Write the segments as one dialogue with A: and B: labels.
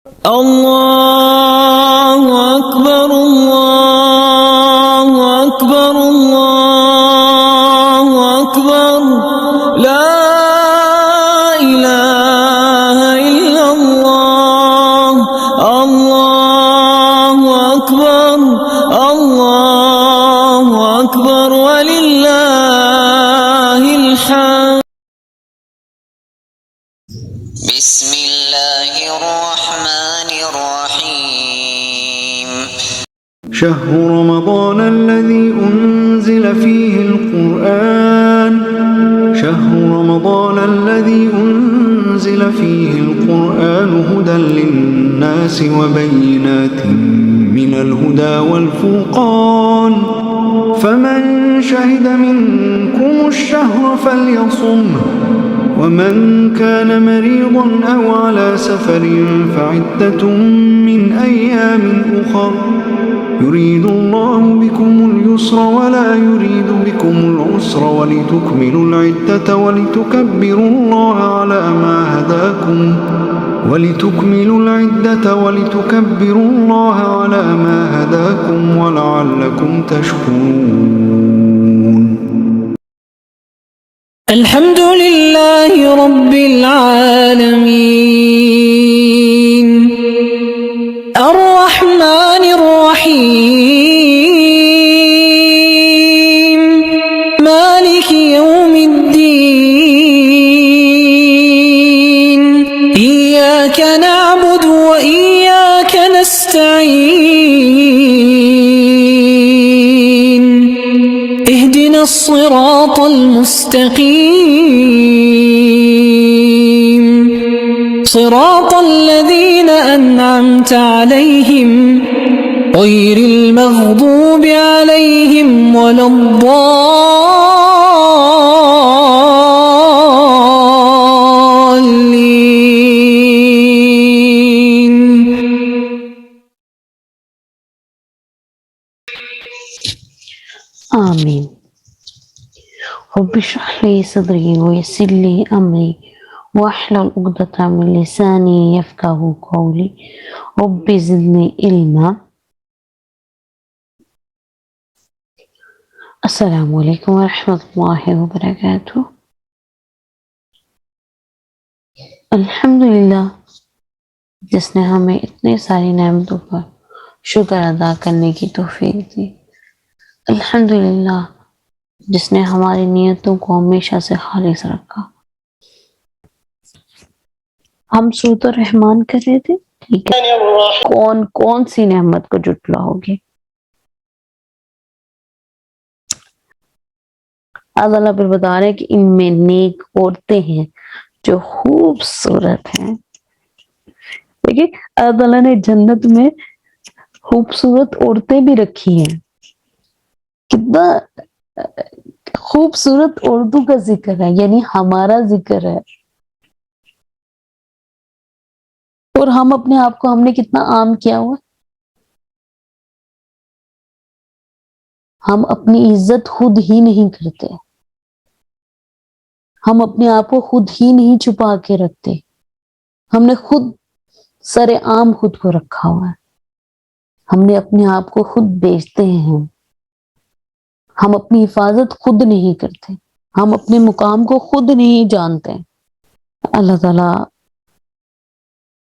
A: اللہ اکبر اللہ اکبر اللہ اکبر لا الہ الا اللہ اللہ اکبر وللہ الحمد.
B: بسم الله الرحمن الرحيم.
C: شهر رمضان الذي أنزل فيه القرآن هدى للناس وبينات من الهدى والفرقان فمن شهد منكم الشهر فليصمه ومن كان مريضا أو على سفر فعدة من أيام أخر يريد الله بكم اليسر ولا يريد بكم العسر ولتكملوا العدة ولتكبروا الله على ما هداكم ولعلكم تشكرون.
A: الحمد لله رب العالمين الرحمن الرحيم مالك يوم الدين إياك نعبد وإياك نستعين اهدنا الصراط المستقيم صراط الذين أنعمت عليهم غير المغضوب عليهم ولا الضالين.
D: آمين. رب اشرح لي صدري ويسر لي أمري واحلل عقدة من لساني يفقهوا قولي رب زدني علما. السلام علیکم ورحمۃ اللہ وبرکاتہ. الحمدللہ جس نے ہمیں اتنے ساری نعمتوں پر شکر ادا کرنے کی توفیق دی. الحمدللہ جس نے ہماری نیتوں کو ہمیشہ سے خالص رکھا. ہم سورۃ الرحمن کر رہے تھے. ٹھیک ہے، کون سی نعمت کو جھٹلاؤ گے؟ اللہ پھر بتا رہے کہ ان میں نیک عورتیں ہیں جو خوبصورت ہیں. دیکھیں اللہ تعالیٰ نے جنت میں خوبصورت عورتیں بھی رکھی ہیں. کتنا خوبصورت عورتوں کا ذکر ہے، یعنی ہمارا ذکر ہے. اور ہم اپنے آپ کو ہم نے کتنا عام کیا ہوا. ہم اپنی عزت خود ہی نہیں کرتے، ہم اپنے آپ کو خود ہی نہیں چھپا کے رکھتے. ہم نے خود سر عام خود کو رکھا ہوا ہے. ہم نے اپنے آپ کو خود بیچتے ہیں. ہم اپنی حفاظت خود نہیں کرتے، ہم اپنے مقام کو خود نہیں جانتے. اللہ تعالیٰ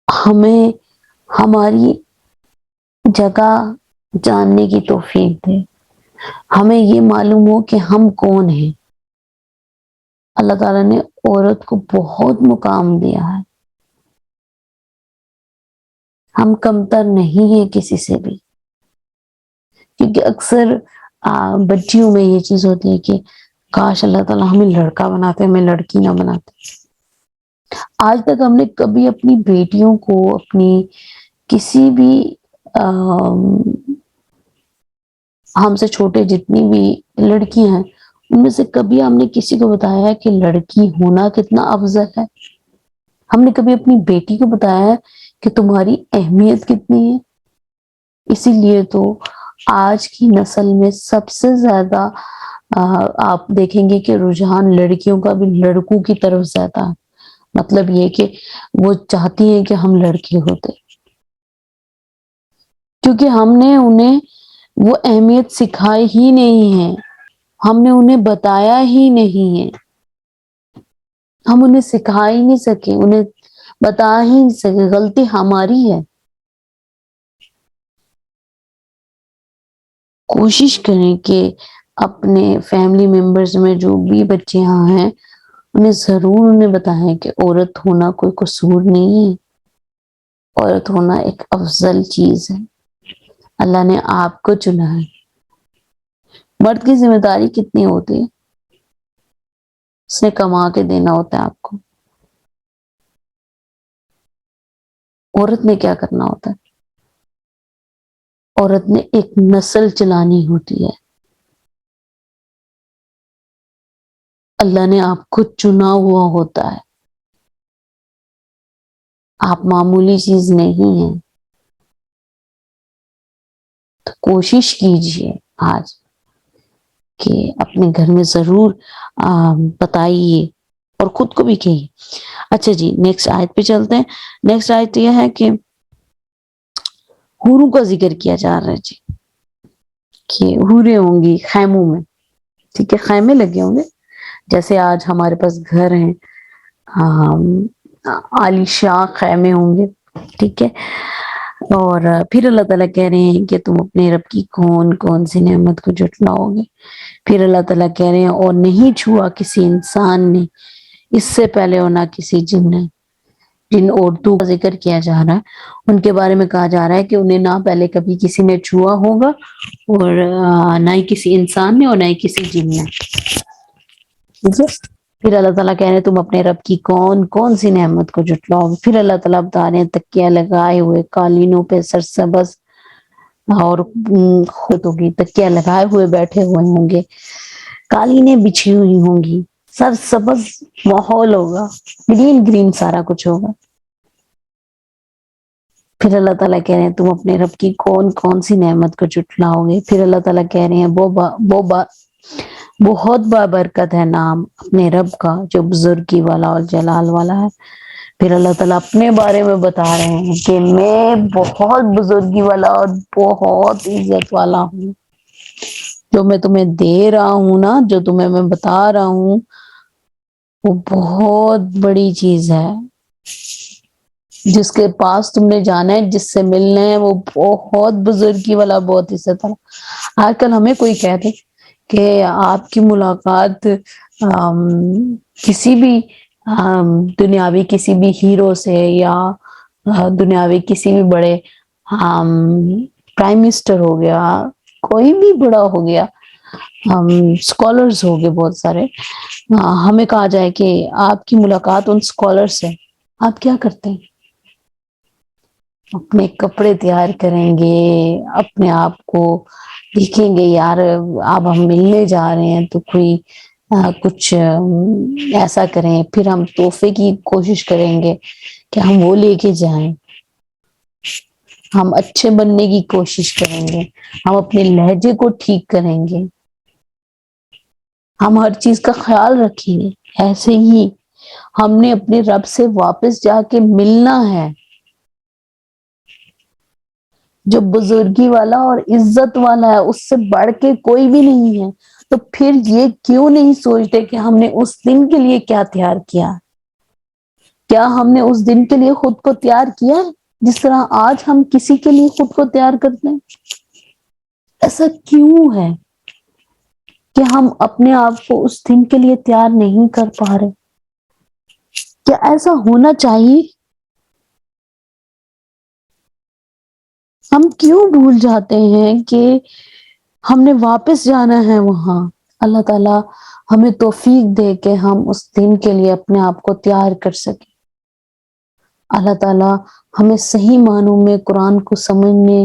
D: ہمیں ہماری جگہ جاننے کی توفیق دے، ہمیں یہ معلوم ہو کہ ہم کون ہیں. اللہ تعالیٰ نے عورت کو بہت مقام دیا ہے. ہم کمتر نہیں ہیں کسی سے بھی، کیونکہ اکثر بچیوں میں یہ چیز ہوتی ہے کہ کاش اللہ تعالیٰ ہمیں لڑکا بناتے، ہمیں لڑکی نہ بناتے. آج تک ہم نے کبھی اپنی بیٹیوں کو، اپنی کسی بھی ہم سے چھوٹے جتنی بھی لڑکیاں ہیں ان میں سے کبھی ہم نے کسی کو بتایا ہے کہ لڑکی ہونا کتنا افضل ہے؟ ہم نے کبھی اپنی بیٹی کو بتایا ہے کہ تمہاری اہمیت کتنی ہے؟ اسی لیے تو آج کی نسل میں سب سے زیادہ آپ دیکھیں گے کہ رجحان لڑکیوں کا بھی لڑکوں کی طرف زیادہ ہے. مطلب یہ کہ وہ چاہتی ہیں کہ ہم لڑکے ہوتے. کیونکہ ہم نے انہیں وہ اہمیت سکھائی ہی نہیں ہے، ہم نے انہیں بتایا ہی نہیں ہے، ہم انہیں سکھا ہی نہیں سکے، انہیں بتا ہی نہیں سکے، غلطی ہماری ہے۔ کوشش کریں کہ اپنے فیملی ممبرز میں جو بھی بچے یہاں ہیں انہیں بتائیں کہ عورت ہونا کوئی قصور نہیں ہے، عورت ہونا ایک افضل چیز ہے، اللہ نے آپ کو چنا ہے۔ مرد کی ذمہ داری کتنی ہوتی ہے؟ اس نے کما کے دینا ہوتا ہے آپ کو، عورت نے کیا کرنا ہوتا ہے؟ عورت نے ایک نسل چلانی ہوتی ہے۔ اللہ نے آپ کو چنا ہوا ہوتا ہے، آپ معمولی چیز نہیں ہیں۔ تو کوشش کیجئے آج کہ اپنے گھر میں ضرور بتائیے اور خود کو بھی کہیے۔ اچھا جی، نیکسٹ آیت پہ چلتے ہیں۔ نیکسٹ آیت یہ ہے کہ حوروں کا ذکر کیا جا رہا ہے جی، کہ حوریں ہوں گی خیموں میں، ٹھیک ہے، خیمے لگے ہوں گے جیسے آج ہمارے پاس گھر ہیں، عالی شاہ خیمے ہوں گے، ٹھیک ہے۔ اور پھر اللہ تعالیٰ کہہ رہے ہیں کہ تم اپنے رب کی کون کون سی نعمت کو جھٹلاؤ گے۔ پھر اللہ تعالیٰ کہہ رہے ہیں اور نہیں چھوا کسی انسان نے اس سے پہلے اور نہ کسی جن نے۔ جن عورتوں کا ذکر کیا جا رہا ہے ان کے بارے میں کہا جا رہا ہے کہ انہیں نہ پہلے کبھی کسی نے چھوا ہوگا اور نہ ہی کسی انسان نے اور نہ ہی کسی جن نے، ٹھیک ہے۔ پھر اللہ تعالیٰ کہہ رہے ہیں تم اپنے رب کی کون کون سی نعمت کو جھٹلاؤ گے۔ پھر اللہ تعالیٰ بتا رہے ہیں تکیہ لگائے ہوئے قالینوں پہ سرسبز اور خودوں کی تکیہ لگائے ہوئے بیٹھے ہوئے ہوں گے، قالینیں بچھی ہوئی ہوں گی، سرسبز ماحول ہوگا، گرین گرین سارا کچھ ہوگا۔ پھر اللہ تعالیٰ کہہ رہے ہیں تم اپنے رب کی کون کون سی نعمت کو جھٹلاؤ گے۔ پھر اللہ تعالیٰ کہہ رہے ہیں بہت بابرکت ہے نام اپنے رب کا جو بزرگی والا اور جلال والا ہے۔ پھر اللہ تعالیٰ اپنے بارے میں بتا رہے ہیں کہ میں بہت بزرگی والا اور بہت عزت والا ہوں، جو میں تمہیں دے رہا ہوں نا، جو تمہیں میں بتا رہا ہوں وہ بہت بڑی چیز ہے۔ جس کے پاس تم نے جانا ہے، جس سے ملنا ہے، وہ بہت بزرگی والا، بہت عزت والا۔ آج کل ہمیں کوئی کہہ دے کہ آپ کی ملاقات کسی بھی دنیاوی کسی بھی ہیرو سے یا دنیاوی کسی بھی بڑے پرائم منسٹر ہو گیا، کوئی بھی بڑا ہو گیا، اسکالرز ہو گئے بہت سارے، ہمیں کہا جائے کہ آپ کی ملاقات ان اسکالر سے، آپ کیا کرتے ہیں؟ اپنے کپڑے تیار کریں گے، اپنے آپ کو دیکھیں گے یار اب ہم ملنے جا رہے ہیں تو کوئی کچھ ایسا کریں، پھر ہم تحفے کی کوشش کریں گے کہ ہم وہ لے کے جائیں، ہم اچھے بننے کی کوشش کریں گے، ہم اپنے لہجے کو ٹھیک کریں گے، ہم ہر چیز کا خیال رکھیں گے۔ ایسے ہی ہم نے اپنے رب سے واپس جا کے ملنا ہے، جو بزرگی والا اور عزت والا ہے، اس سے بڑھ کے کوئی بھی نہیں ہے۔ تو پھر یہ کیوں نہیں سوچتے کہ ہم نے اس دن کے لیے کیا تیار کیا؟ کیا ہم نے اس دن کے لیے خود کو تیار کیا جس طرح آج ہم کسی کے لیے خود کو تیار کرتے ہیں؟ ایسا کیوں ہے کہ ہم اپنے آپ کو اس دن کے لیے تیار نہیں کر پا رہے؟ کیا ایسا ہونا چاہیے؟ ہم کیوں بھول جاتے ہیں کہ ہم نے واپس جانا ہے وہاں؟ اللہ تعالیٰ ہمیں توفیق دے کہ ہم اس دن کے لیے اپنے آپ کو تیار کر سکیں۔ اللہ تعالیٰ ہمیں صحیح معنوں میں قرآن کو سمجھنے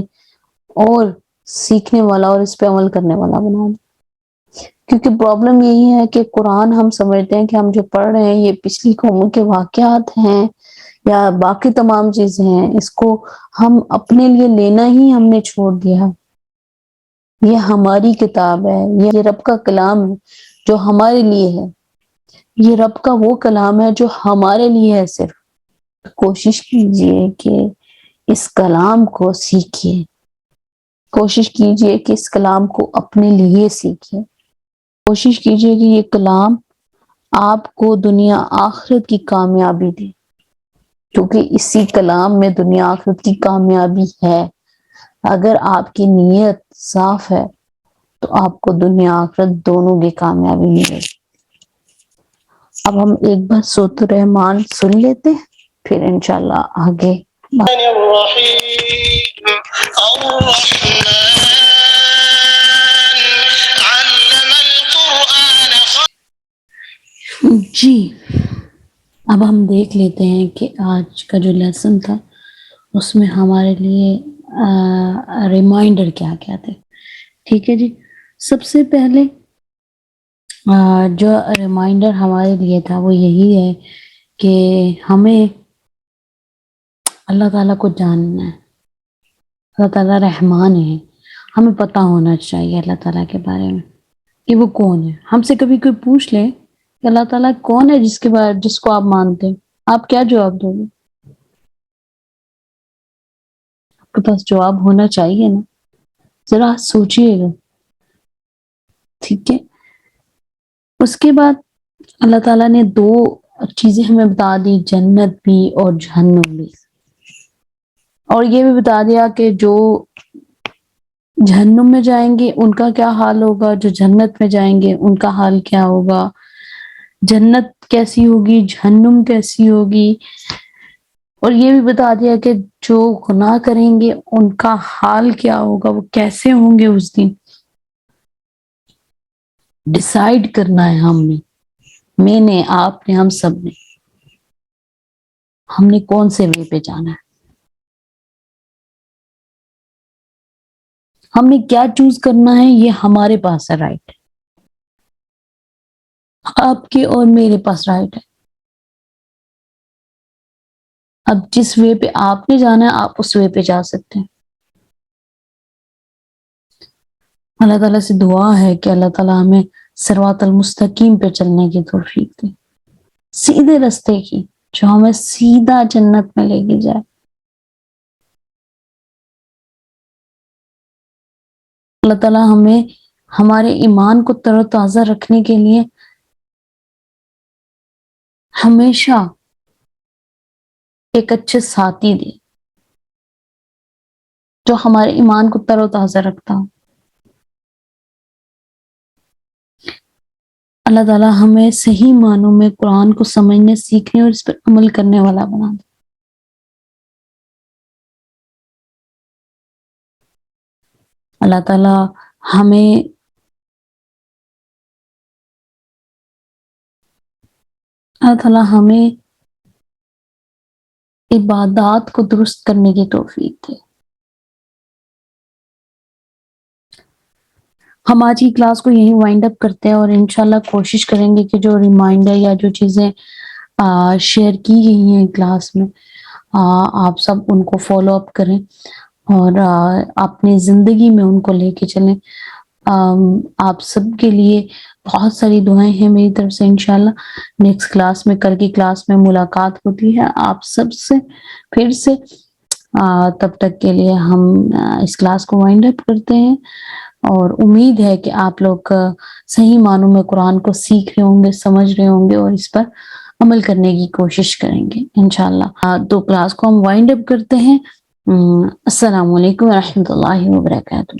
D: اور سیکھنے والا اور اس پہ عمل کرنے والا بنا دے۔ کیونکہ پرابلم یہی ہے کہ قرآن ہم سمجھتے ہیں کہ ہم جو پڑھ رہے ہیں یہ پچھلی قوموں کے واقعات ہیں یا باقی تمام چیزیں ہیں، اس کو ہم اپنے لیے لینا ہی ہم نے چھوڑ دیا۔ یہ ہماری کتاب ہے، یہ رب کا کلام ہے جو ہمارے لیے ہے، یہ رب کا وہ کلام ہے جو ہمارے لیے ہے۔ صرف کوشش کیجئے کہ اس کلام کو سیکھیے، کوشش کیجئے کہ اس کلام کو اپنے لیے سیکھیں، کوشش کیجئے کہ یہ کلام آپ کو دنیا آخرت کی کامیابی دے، کیونکہ اسی کلام میں دنیا آخرت کی کامیابی ہے۔ اگر آپ کی نیت صاف ہے تو آپ کو دنیا آخرت دونوں کی کامیابی ملے گی۔ اب ہم ایک بار سورۃ الرحمن سن لیتے ہیں، پھر انشاءاللہ آگے
E: الرحیم الرحمن علم القرآن
D: جی اب ہم دیکھ لیتے ہیں کہ آج کا جو لیسن تھا اس میں ہمارے لیے ریمائنڈر کیا کیا تھے۔ ٹھیک ہے جی، سب سے پہلے جو ریمائنڈر ہمارے لیے تھا وہ یہی ہے کہ ہمیں اللہ تعالیٰ کو جاننا ہے۔ اللہ تعالیٰ رحمان ہے، ہمیں پتہ ہونا چاہیے اللہ تعالیٰ کے بارے میں کہ وہ کون ہے۔ ہم سے کبھی کوئی پوچھ لے کہ اللہ تعالیٰ کون ہے جس کو آپ مانتے ہیں، آپ کیا جواب دو گے؟ آپ کے پاس جواب ہونا چاہیے نا، ذرا سوچئے گا۔ ٹھیک ہے، اس کے بعد اللہ تعالیٰ نے دو چیزیں ہمیں بتا دی، جنت بھی اور جہنم بھی، اور یہ بھی بتا دیا کہ جو جہنم میں جائیں گے ان کا کیا حال ہوگا، جو جنت میں جائیں گے ان کا حال کیا ہوگا، جنت کیسی ہوگی، جہنم کیسی ہوگی، اور یہ بھی بتا دیا کہ جو گناہ کریں گے ان کا حال کیا ہوگا، وہ کیسے ہوں گے اس دن۔ ڈیسائیڈ کرنا ہے ہم نے، میں نے، آپ نے، ہم سب نے، ہم نے کون سے وے پہ جانا ہے، ہم نے کیا چوز کرنا ہے، یہ ہمارے پاس ہے رائٹ، آپ کے اور میرے پاس رائٹ ہے۔ اب جس وے پہ آپ نے جانا ہے آپ اس وے پہ جا سکتے ہیں۔ اللہ تعالیٰ سے دعا ہے کہ اللہ تعالیٰ ہمیں صراط المستقیم پہ چلنے کی توفیق دے، سیدھے رستے کی، جو ہمیں سیدھا جنت میں لے کے جائے۔ اللہ تعالیٰ ہمیں ہمارے ایمان کو تر و تازہ رکھنے کے لیے ہمیشہ ایک اچھے ساتھی دے جو ہمارے ایمان کو تر و تازہ رکھتا ہو۔ اللہ تعالیٰ ہمیں صحیح معنوں میں قرآن کو سمجھنے، سیکھنے اور اس پر عمل کرنے والا بنا دے۔ اللہ تعالیٰ ہمیں عبادات کو درست کرنے کی توفیق دے۔ ہم آج کی کلاس کو یہیں وائنڈ اپ کرتے ہیں، اور انشاءاللہ کوشش کریں گے کہ جو ریمائنڈر یا جو چیزیں شیئر کی گئی ہیں کلاس میں، آپ سب ان کو فالو اپ کریں اور اپنی زندگی میں ان کو لے کے چلیں۔ آپ سب کے لیے بہت ساری دعائیں ہیں میری طرف سے۔ انشاءاللہ نیکسٹ کلاس میں، کل کی کلاس میں ملاقات ہوتی ہے آپ سب سے پھر سے۔ تب تک کے لیے ہم اس کلاس کو وائنڈ اپ کرتے ہیں، اور امید ہے کہ آپ لوگ صحیح معنوں میں قرآن کو سیکھ رہے ہوں گے، سمجھ رہے ہوں گے اور اس پر عمل کرنے کی کوشش کریں گے انشاءاللہ۔ تو کلاس کو ہم وائنڈ اپ کرتے ہیں۔ السلام علیکم ورحمۃ اللہ وبرکاتہ۔